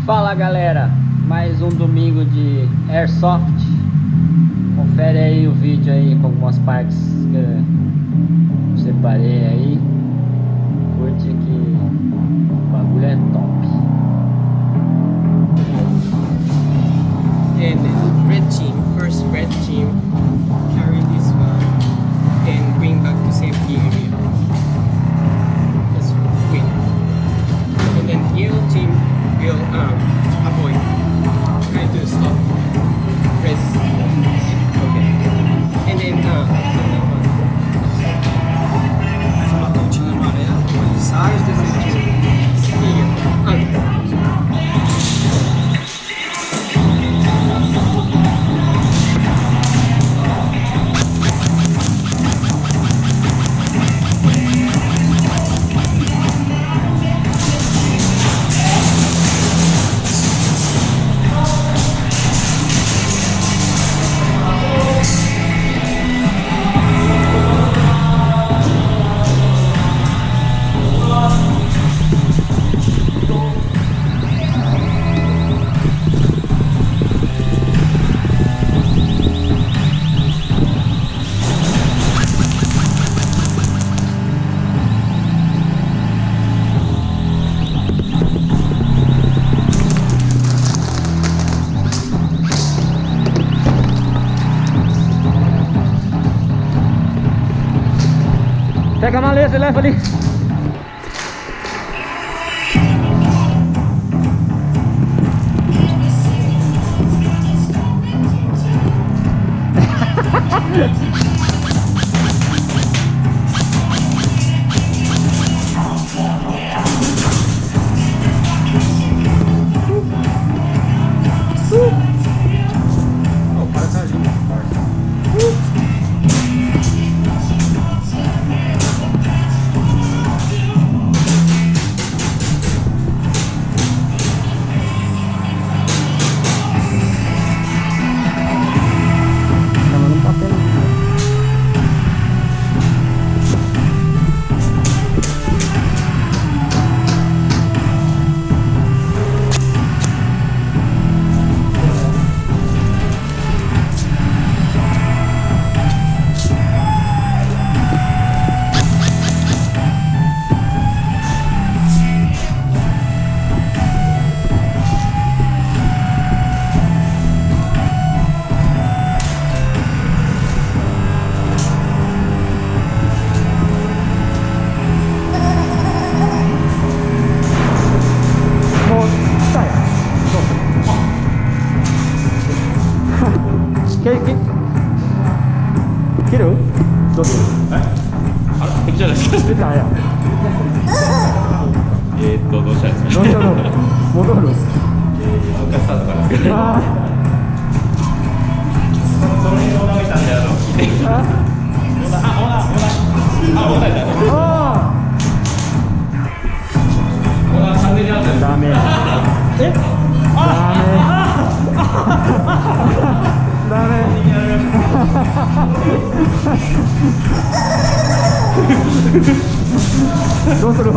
Fala galera, mais um domingo de Airsoft. Confere aí o vídeo aí com algumas partes que eu separei aí. Curte que o bagulho é top. And red team, first red team, carry this one and bring back to safety area. Let's win. And then yellow team will avoid, try to stop. Press. Okay. And then Faz uma pontinha amarela, ele sai, Pega a maleta e leva ali. o cara tá ali. Kill? どうする？あら、敵じゃないですか。出たや。どうしたらいいですか。どうしたの？戻る。もう一回スタートからですけど。あその辺を投げたんで、聞いて。あ。オーナーだね。あオーナー完全にアウトです。ダメ。え？ダメ。どうする？